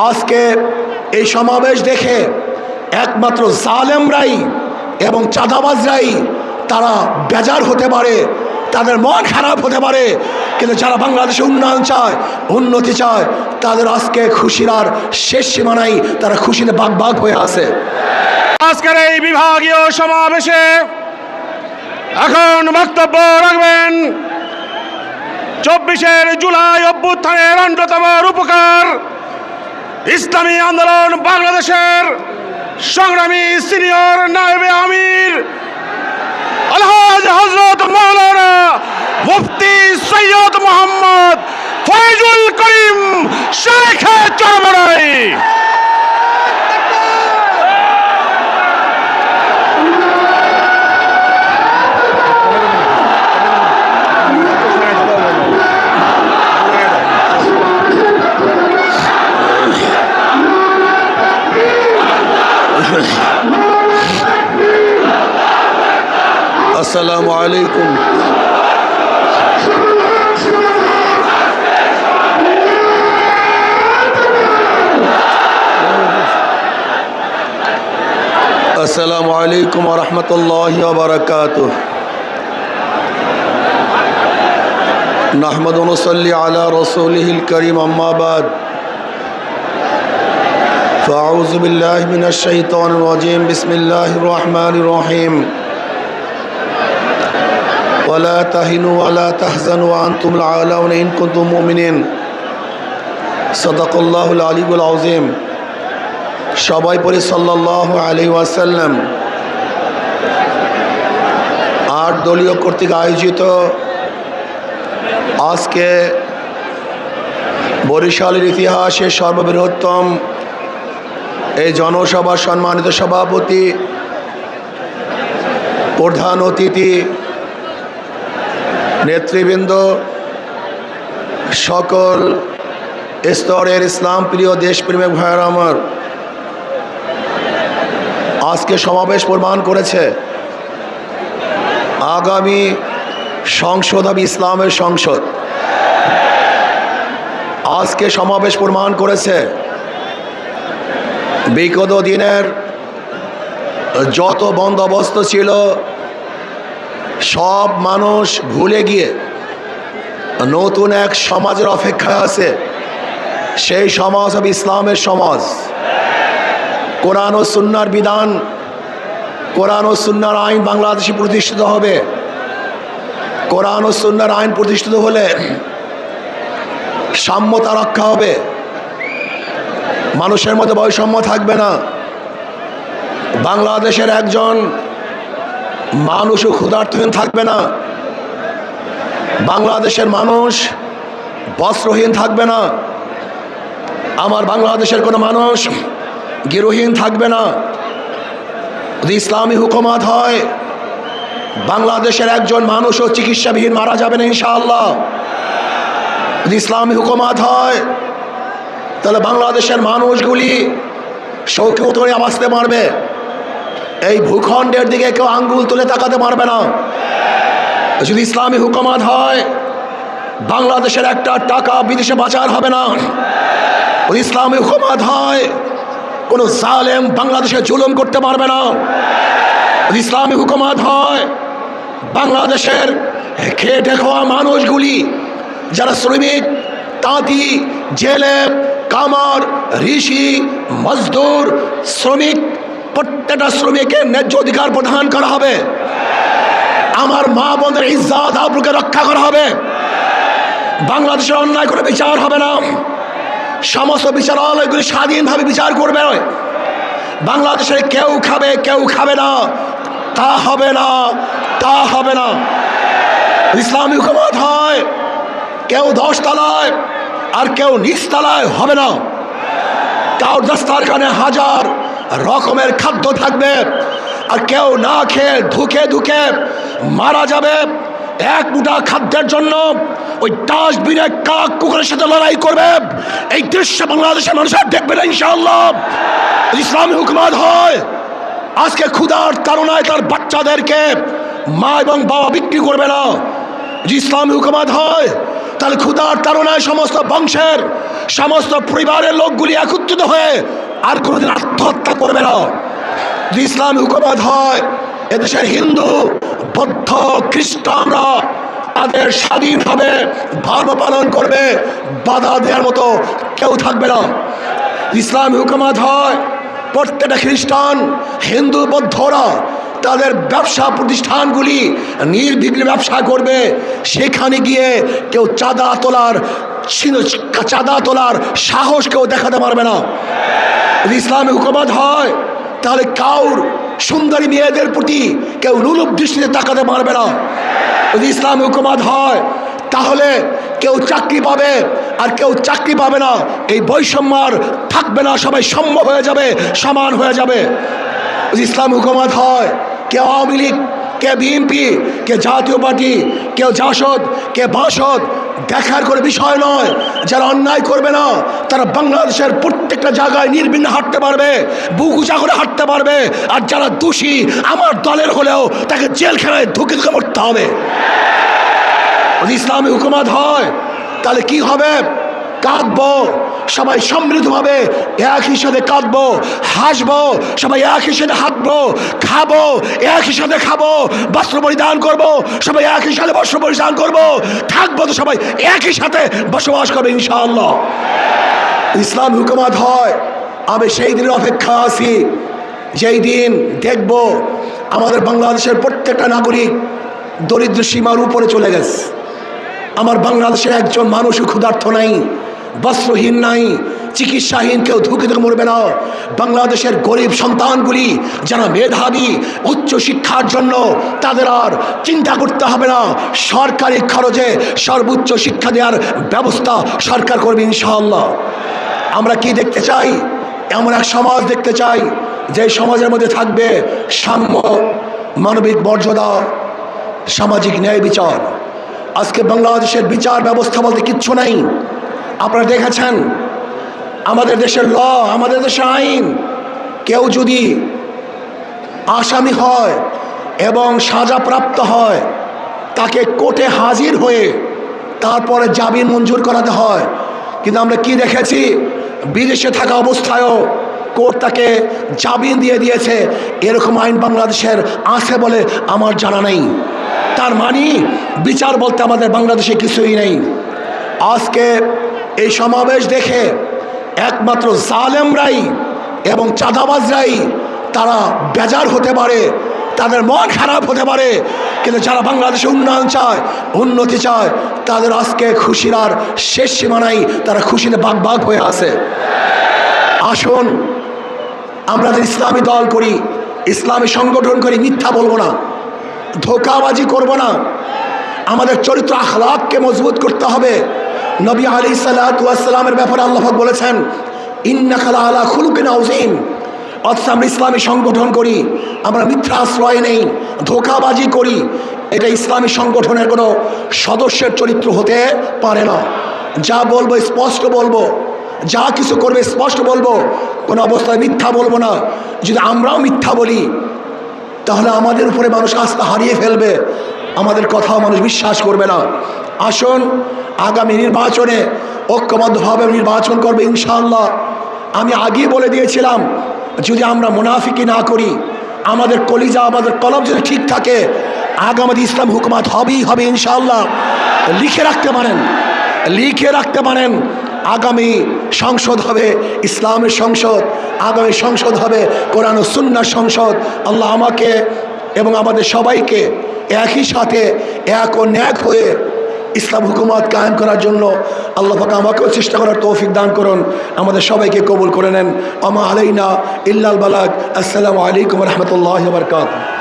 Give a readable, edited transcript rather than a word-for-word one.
আজকে এই সমাবেশ দেখে একমাত্র জালেমরাই এবং চাঁদাবাজরাই তারা বেজার হতে পারে, তাদের মন খারাপ হতে পারে, কিন্তু যারা বাংলাদেশে উন্নয়ন চায়, উন্নতি চায়, তাদের আজকে খুশির আর শেষ সীমা নাই, তারা খুশিতে বাগ বাগ হয়ে আছে। আজকের এই বিভাগীয় সমাবেশে এখন বক্তব্য রাখবেন 24 জুলাই অভ্যুত্থানের অন্যতম রূপকার ইসলামী আন্দোলন বাংলাদেশের সংগ্রামী সিনিয়র নায়েবে আমির আলহাজ হযরত মাওলানা মুফতি সৈয়দ মোহাম্মদ ফয়জুল করিম শেখ চরমনাই। আসসালামু আলাইকুম। আসসালামু আলাইকুম ওয়া রাহমাতুল্লাহি ওয়া বারাকাতুহু। নাহমাদু ওয়া নুসাল্লি আলা রাসূলিহিল কারীম, আম্মা বাদ। ফাআউযু বিল্লাহি মিনাশ শাইতানির রাজীম। বিসমিল্লাহির রহমানির রহিম। ولا تهنوا ولا تحزنوا وأنتم الأعلون إن كنتم مؤمنين صدق الله العلي العظيم। সবাই পড়ি সাল্লাল্লাহু আলাইহি ওয়াসাল্লাম। 8 দলীয় কর্তৃক আয়োজিত আজকে বরিশালের ইতিহাসে সর্ববৃহত্তম এই জনসভার সম্মানিত সভাপতি, প্রধান অতিথি, নেতৃবৃন্দ, সকল স্তরের ইসলাম প্রিয় দেশপ্রেমিক ভাইয়েরা আমার, আজকে সমাবেশ প্রমাণ করেছে আগামী সংসদ হবে ইসলামের সংসদ। আজকে সমাবেশ প্রমাণ করেছে বিগত দিনের যত বন্দোবস্ত ছিল সব মানুষ ভুলে গিয়ে নতুন এক সমাজের অপেক্ষায় আছে। সেই সমাজ হবে ইসলামের সমাজ। কোরআন ও সুন্নাহর বিধান, কোরআন ও সুন্নাহর আইন বাংলাদেশে প্রতিষ্ঠিত হবে। কোরআন ও সুন্নাহর আইন প্রতিষ্ঠিত হলে সাম্যতা রক্ষা হবে, মানুষের মধ্যে বৈষম্য থাকবে না। বাংলাদেশের একজন মানুষও ক্ষুধার্তহীন থাকবে না, বাংলাদেশের মানুষ বস্ত্রহীন থাকবে না, আমার বাংলাদেশের কোনো মানুষ গৃহহীন থাকবে না। যদি ইসলামী হুকুমত হয়, বাংলাদেশের একজন মানুষও চিকিৎসাবিহীন মারা যাবে না ইনশাআল্লাহ। যদি ইসলামী হুকুমত হয়, তাহলে বাংলাদেশের মানুষগুলি শৌকিয়ত করে বাঁচতে পারবে। এই ভূখণ্ডের দিকে কেউ আঙ্গুল তুলে তাকাতে পারবে না। যদি ইসলামী হুকুমত হয়, বাংলাদেশের একটা টাকা বিদেশে পাচার হবে না। যদি ইসলামী হুকুমত হয়, কোনো জালেম বাংলাদেশে জুলুম করতে পারবে না। যদি ইসলামী হুকুমত হয়, বাংলাদেশের খেটে খাওয়া মানুষগুলি, যারা শ্রমিক, তাঁতি, জেলে, কামার, ঋষি, মজদুর, শ্রমিক, প্রত্যেকটা শ্রমিকের ন্যায্য অধিকার প্রদান করা হবে। আমার মা বোনদের ইজ্জত আবরুকে রক্ষা করা হবে। বাংলাদেশের অন্যায় করে বিচার হবে না, সমস্ত বিচারালয়গুলি স্বাধীনভাবে বিচার করবে। বাংলাদেশে কেউ খাবে কেউ খাবে না, তা হবে না, তা হবে না। ইসলামী হুকুমত হয়, কেউ 10 তলায় আর কেউ নিচতলায় হবে না। তাও দস্তারখানে হাজার রকমের খাদ্য থাকবে, আর কেউ না খেয়ে ধুকে ধুকে মারা যাবে। এক মুঠা খাদ্যের জন্য ওই ডাস্টবিনে কাক কুকুরের সাথে লড়াই করবে। এই দৃশ্য বাংলাদেশের মানুষের দেখবে না ইনশাআল্লাহ। ইসলামী হুকুমত হয়, আজকে ক্ষুধার তাড়নায় তার বাচ্চাদেরকে মা এবং বাবা বিক্রি করবে না। যে ইসলামী হুকুমত হয়, তাহলে ক্ষুধার তাড়নায় সমস্ত বংশের সমস্ত পরিবারের লোকগুলি একত্রিত হয়ে আর কোনোদিন আত্মহত্যা করবে না। যদি ইসলামী হুকুমত হয়, এদেশের হিন্দু, বৌদ্ধ, খ্রিস্টানরা তাদের স্বাধীনভাবে ধর্ম পালন করবে, বাধা দেওয়ার মতো কেউ থাকবে না। ইসলামী হুকুমত হয়, প্রত্যেকটা খ্রিস্টান, হিন্দু, বৌদ্ধরা তাদের ব্যবসা প্রতিষ্ঠানগুলি নির্বিঘ্নে ব্যবসা করবে। সেখানে গিয়ে কেউ চাঁদা তোলার সাহস কেউ দেখাতে পারবে না। যদি ইসলামী হুকুমত হয়, তাহলে কাউর সুন্দরী মেয়েদের প্রতি কেউ লোলুপ দৃষ্টিতে তাকাতে পারবে না। যদি ইসলামী হুকুমত হয়, তাহলে কেউ চাকরি পাবে আর কেউ চাকরি পাবে না, এই বৈষম্য আর থাকবে না, সবাই সম হয়ে যাবে, সমান হয়ে যাবে। যদি ইসলামী হুকুমত হয়, কে আওয়ামী লীগ, কে বিএনপি, কে জাতীয় পার্টি, কেউ জাসদ, কে বাসদ দেখার কোনো বিষয় নয়। যারা অন্যায় করবে না, তারা বাংলাদেশের প্রত্যেকটা জায়গায় নির্বিঘ্নে হাঁটতে পারবে, বুক উঁচা করে হাঁটতে পারবে। আর যারা দোষী আমার দলের হলেও তাকে জেলখানায় ঢুকে মরতে হবে। যদি ইসলামী হুকুমত হয়, তাহলে কি হবে? কাঁদবো, সবাই সমৃদ্ধভাবে একই সাথে কাঁদবো, হাসবো, সবাই একই সাথে হাঁটবো, খাবো একই সাথে খাবো, বস্ত্র পরিধান করবো, সবাই একই সাথে বস্ত্র পরিধান করবো, থাকবো তো সবাই একই সাথে বসবাস করবে ইনশাআল্লাহ। ইসলাম হুকুমত হয়, আমি সেই দিনের অপেক্ষা আছি যেই দিন দেখব আমাদের বাংলাদেশের প্রত্যেকটা নাগরিক দরিদ্র সীমার উপরে চলে গেছে। আমার বাংলাদেশের একজন মানুষও ক্ষুধার্ত নাই, বস্ত্রহীন নাই, চিকিৎসাহীন কেউ ধুকে ধুকে মরবে না। বাংলাদেশের গরিব সন্তানগুলি যারা মেধাবী, উচ্চ শিক্ষার জন্য তাদের আর চিন্তা করতে হবে না, সরকারি খরচে সর্বোচ্চ শিক্ষা দেওয়ার ব্যবস্থা সরকার করবে ইনশাআল্লাহ। আমরা কি দেখতে চাই? এমন এক সমাজ দেখতে চাই যে সমাজের মধ্যে থাকবে সাম্য, মানবিক মর্যাদা, সামাজিক ন্যায় বিচার। আজকে বাংলাদেশের বিচার ব্যবস্থা বলতে কিচ্ছু নাই। আপনারা দেখেছেন আমাদের দেশের ল, আমাদের দেশের আইন, কেউ যদি আসামি হয় এবং সাজাপ্রাপ্ত হয়, তাকে কোর্টে হাজির হয়ে তারপরে জামিন মঞ্জুর করাতে হয়। কিন্তু আমরা কি দেখেছি? বিদেশে থাকা অবস্থায়ও কোর্ট তাকে জামিন দিয়ে দিয়েছে। এরকম আইন বাংলাদেশের আছে বলে আমার জানা নেই। তার মানে বিচার বলতে আমাদের বাংলাদেশে কিছুই নেই। আজকে এই সমাবেশ দেখে একমাত্র জালেমরাই এবং চাঁদাবাজরাই তারা বেজার হতে পারে, তাদের মন খারাপ হতে পারে, কিন্তু যারা বাংলাদেশে উন্নয়ন চায়, উন্নতি চায়, তাদের আজকে খুশির আর শেষ সীমা নাই, তারা খুশিতে বাগ হয়ে আছে। আসুন আমরা যে ইসলামী দল করি, ইসলামী সংগঠন করি, মিথ্যা বলবো না, ধোঁকাবাজি করব না। আমাদের চরিত্র আখলাককে মজবুত করতে হবে। নবী আলাইহিসসালাতু ওয়াসসালামের ব্যাপারে আল্লাহ পাক বলেছেন, ইন্নাকা লাআলা খুলুকিন আযীম। অথচ আমরা ইসলামী সংগঠন করি, আমরা মিথ্যা আশ্রয় নেই, ধোঁকাবাজি করি। এটা ইসলামী সংগঠনের কোনো সদস্যের চরিত্র হতে পারে না। যা বলবো স্পষ্ট বলবো, যা কিছু করবে স্পষ্ট বলবো, কোনো অবস্থায় মিথ্যা বলবো না। যদি আমরাও মিথ্যা বলি তাহলে আমাদের উপরে মানুষ আস্থা হারিয়ে ফেলবে, আমাদের কথাও মানুষ বিশ্বাস করবে না। আসুন আগামী নির্বাচনে ঐক্যবদ্ধভাবে নির্বাচন করবে ইনশাআল্লাহ। আমি আগেই বলে দিয়েছিলাম, যদি আমরা মুনাফিকি না করি, আমাদের কলিজা, আমাদের কলম যদি ঠিক থাকে, আগামী ইসলাম হুকুমত হবেই হবে ইনশাআল্লাহ। লিখে রাখতে পারেন আগামী সংসদ হবে ইসলামের সংসদ, আগামী সংসদ হবে কোরআন ও সুন্নাহর সংসদ। আল্লাহ আমাকে এবং আমাদের সবাইকে একই সাথে এক ও ন্যাক হয়ে ইসলাম হুকুমত কায়েম করার জন্য আল্লাহ পাক আমাকেও চেষ্টা করার তৌফিক দান করুন, আমাদের সবাইকে কবুল করে নেন। আমা আলাইনা ইল্লাল বালাগ। আসসালামু আলাইকুম ওয়া রাহমাতুল্লাহি ওয়া বারাকাতুহু।